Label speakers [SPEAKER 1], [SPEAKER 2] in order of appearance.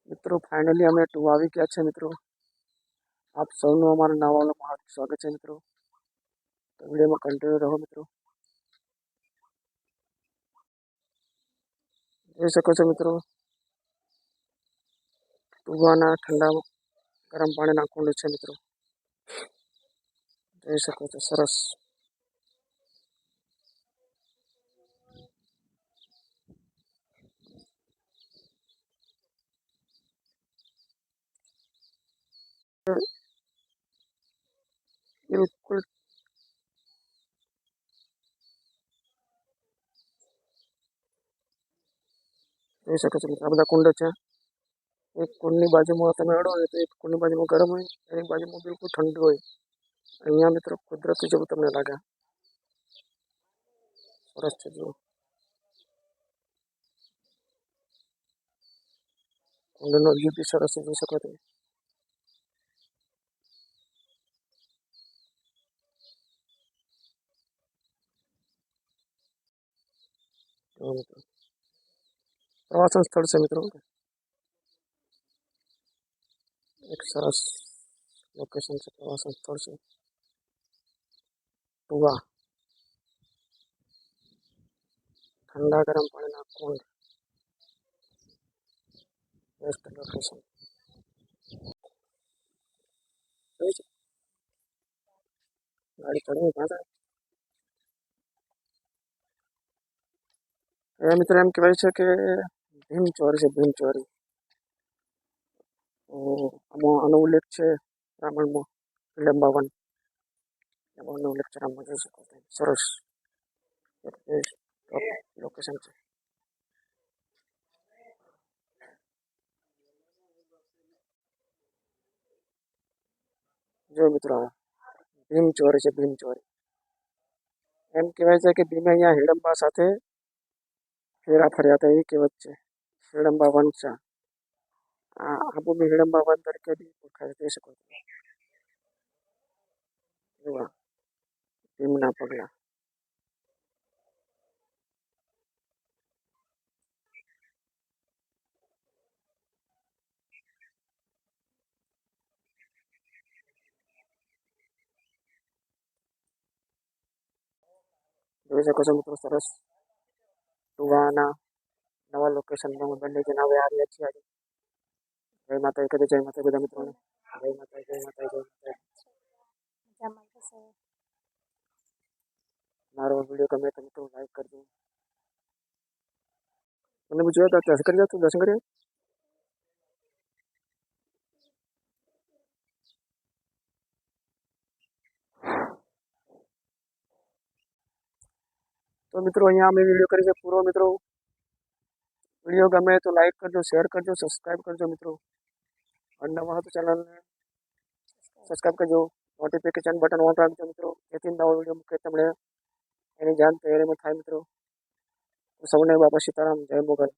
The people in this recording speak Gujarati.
[SPEAKER 1] मित्रों फाइनली हमें टू આવી ગયા છે મિત્રો। આપ સૌનું અમારા નવા વ્લોગમાં હાર્દિક સ્વાગત છે મિત્રો। તો વિડીયોમાં કન્ટિન્યુ રહો મિત્રો। જોઈ શકો છો મિત્રો ટુવાના ઠંડા ગરમ પાણીના કુંડ છે મિત્રો। જોઈ શકો છો સરસ। બિલકુલ જોઈ શકો છો મિત્રો આ બધા કુંડ છે। એક કુંડની બાજુમાં તમે અડો ને તો એક કુંડની બાજુમાં ગરમ હોય, એની બાજુમાં બિલકુલ ઠંડુ હોય। અહીંયા મિત્રો કુદરતી જેવું તમને લાગે। સરસ છે જુઓ કુંડનો વ્યૂ બી સરસ છે, જોઈ શકો છો। પ્રવાસન સ્થળ છે મિત્રો। એક સરસ લોકેશન છે, પ્રવાસન સ્થળ છે ટુવા। ઠંડા ગરમ પાણીના કુંડ, બેસ્ટ લોકેશન। ગાડી ચડવી ક્યાં જાય મિત્રો? એમ કહેવાય છે કે ભીમચોરી છે, ભીમચોરી। આનો ઉલ્લેખ છે રામાયણમાં, હિડમ્બા વન એનો ઉલ્લેખ છે રામાયણ, જોઈ શકો છો। સરસ લોકેશન છે। જો મિત્રો ભીમચોરી છે, ભીમચોરી। એમ કહેવાય છે કે ભીમે અહીંયા હિડમ્બા સાથે ફેરા ફર્યા હતા એવી કહેવત છે। હિડમ્બા વન છે આ ભૂમિ, હિડમ્બા વન તરીકે બી ઓળખાય, જોઈ શકો છો। જોવા ભીમના પગલા, જોઈ શકો છો મિત્રો સરસ ટુવાના નવા લોકેશનમાં બંને જણ હવે આવ્યા છીએ આજે। જય માતા કરી, જય માતા બધા મિત્રોને, જય માતા, જય માતા, જય માતા। મારો વિડીયો ગમે તો મિત્રો લાઈક કરજો। મને બી જોયા હતા, દર્શન કરી જાવ, દર્શન કરી। તો મિત્રો અહીંયા અમે વિડીયો કરી છે પૂરો મિત્રો। વિડીયો ગમે તો લાઈક કરજો, શેર કરજો, સબસ્ક્રાઈબ કરજો મિત્રો। અને નવા હોય તો ચેનલને સબસ્ક્રાઈબ કરજો, નોટિફિકેશન બટન ઓન રાખજો મિત્રો, જેથી નવો વિડીયો મૂકે તમને એની જાણ તૈયારીમાં થાય મિત્રો। સૌને બાપા સીતારામ, જય મોગલ।